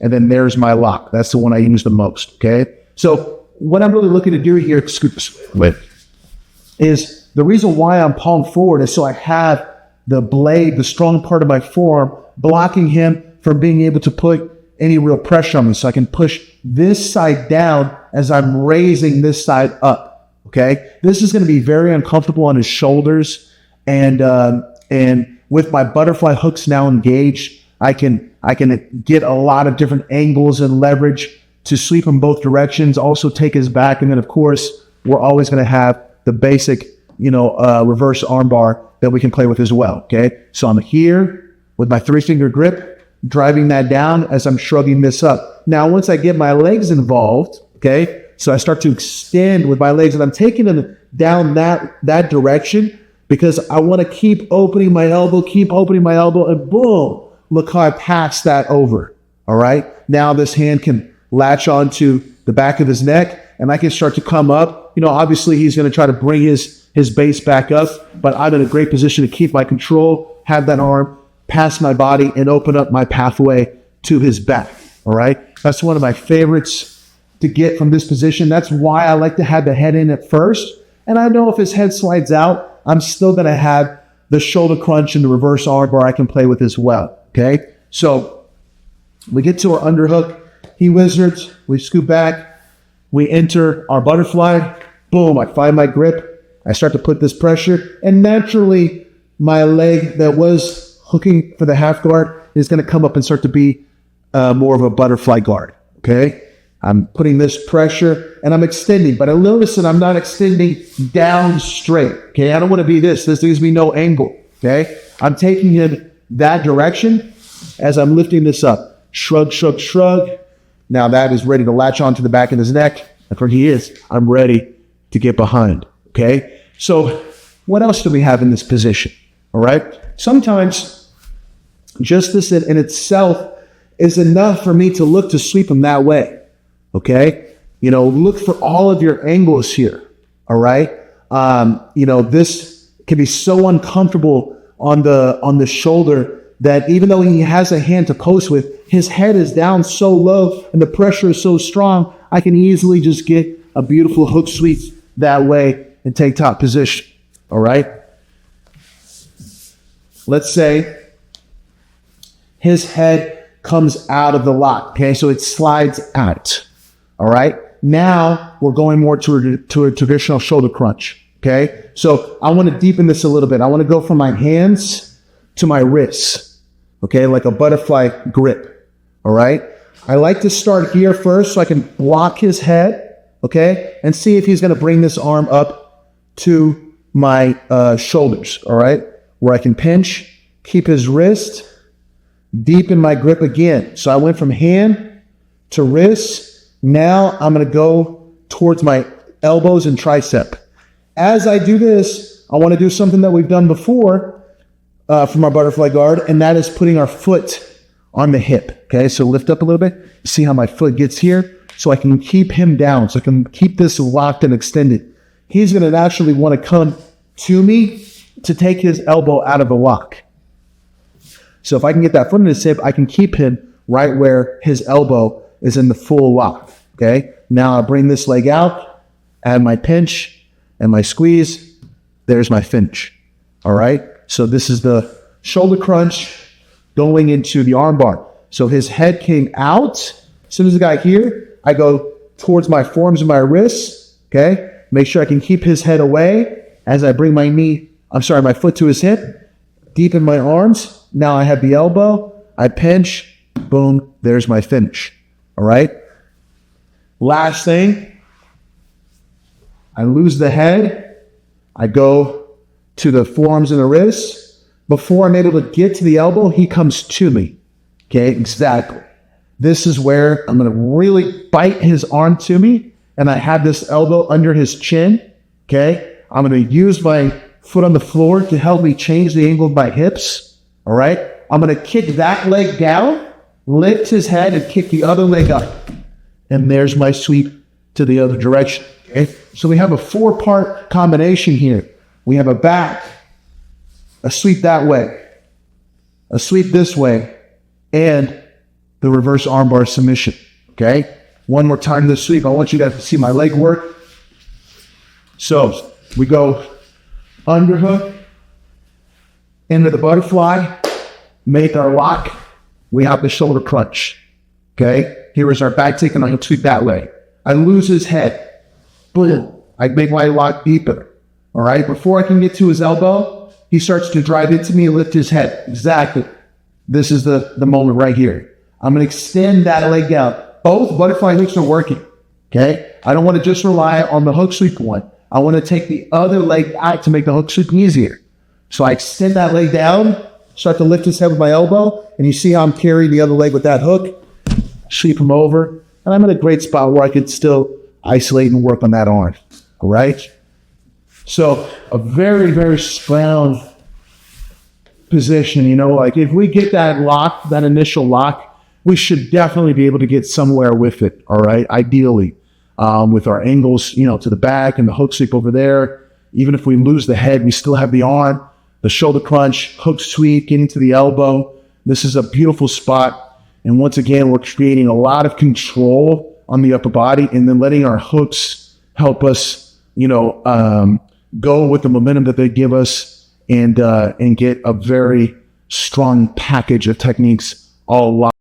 and then there's my lock. That's the one I use the most, okay? So what I'm really looking to do here, is the reason why I'm palm forward is so I have the blade, the strong part of my forearm, blocking him from being able to put any real pressure on me. So I can push this side down as I'm raising this side up, okay? This is going to be very uncomfortable on his shoulders. And with my butterfly hooks now engaged, I can get a lot of different angles and leverage to sweep in both directions, also take his back. And then, of course, we're always going to have the basic, reverse armbar that we can play with as well, okay? So I'm here with my 3-finger grip, driving that down as I'm shrugging this up. Now, once I get my legs involved, okay, so I start to extend with my legs, and I'm taking them down that direction because I want to keep opening my elbow, and boom, look how I pass that over, all right? Now this hand can latch onto the back of his neck, and I can start to come up. Obviously he's going to try to bring his base back up, but I'm in a great position to keep my control, have that arm pass my body, and open up my pathway to his back, all right? That's one of my favorites to get from this position. That's why I like to have the head in at first. And I know if his head slides out, I'm still going to have the shoulder crunch and the reverse arm bar I can play with as well, okay? So we get to our underhook. He wizards. We scoot back. We enter our butterfly. Boom, I find my grip. I start to put this pressure. And naturally, my leg that was hooking for the half guard is going to come up and start to be more of a butterfly guard, okay? I'm putting this pressure and I'm extending, but I notice that I'm not extending down straight, okay? I don't want to be this. This gives me no angle, okay? I'm taking him that direction as I'm lifting this up. Shrug, shrug, shrug. Now that is ready to latch onto the back of his neck. And where he is, I'm ready to get behind, okay? So what else do we have in this position, all right? Sometimes just this in itself is enough for me to look to sweep him that way, okay? Look for all of your angles here, all right? This can be so uncomfortable on the shoulder that even though he has a hand to post with, his head is down so low and the pressure is so strong, I can easily just get a beautiful hook sweep that way and take top position, all right? Let's say his head comes out of the lock, okay? So it slides out, all right? Now we're going more to a traditional shoulder crunch, okay? So I want to deepen this a little bit. I want to go from my hands to my wrists, okay? Like a butterfly grip, all right? I like to start here first so I can block his head, okay? And see if he's going to bring this arm up to my shoulders, all right? Where I can pinch, keep his wrist, deepen my grip again. So I went from hand to wrist. Now I'm going to go towards my elbows and tricep. As I do this, I want to do something that we've done before from our butterfly guard, and that is putting our foot on the hip. Okay, so lift up a little bit. See how my foot gets here? So I can keep him down. So I can keep this locked and extended. He's going to naturally want to come to me to take his elbow out of the lock. So if I can get that foot in his hip, I can keep him right where his elbow is in the full lock, okay? Now I bring this leg out, add my pinch and my squeeze. There's my finish, all right? So this is the shoulder crunch going into the arm bar. So his head came out. As soon as I got here, I go towards my forearms and my wrists, okay? Make sure I can keep his head away as I bring my foot to his hip, deepen my arms. Now I have the elbow, I pinch, boom, there's my finish, all right? Last thing, I lose the head, I go to the forearms and the wrists. Before I'm able to get to the elbow, he comes to me, okay, exactly. This is where I'm gonna really bite his arm to me, and I have this elbow under his chin, okay? I'm gonna use my foot on the floor to help me change the angle of my hips. All right, I'm going to kick that leg down, lift his head, and kick the other leg up. And there's my sweep to the other direction. Okay, so we have a 4-part combination here. We have a back, a sweep that way, a sweep this way, and the reverse armbar submission. Okay? One more time this sweep. I want you guys to see my leg work. So we go underhook into the butterfly, make our lock. We have the shoulder crunch. Okay? Here is our back take, and I can sweep that way. I lose his head. Boom. I make my lock deeper. All right? Before I can get to his elbow, he starts to drive into me and lift his head. Exactly. This is the moment right here. I'm going to extend that leg down. Both butterfly hooks are working. Okay? I don't want to just rely on the hook sweep one. I want to take the other leg out to make the hook sweep easier. So I extend that leg down, start to lift his head with my elbow, and you see how I'm carrying the other leg with that hook. Sweep him over, and I'm in a great spot where I could still isolate and work on that arm. All right? So a very, very strong position, you know, like if we get that lock, that initial lock, we should definitely be able to get somewhere with it, all right, ideally, with our angles, you know, to the back and the hook sweep over there. Even if we lose the head, we still have the arm, the shoulder crunch, hook sweep, getting to the elbow. This is a beautiful spot. And once again, we're creating a lot of control on the upper body and then letting our hooks help us, you know, go with the momentum that they give us and get a very strong package of techniques all locked.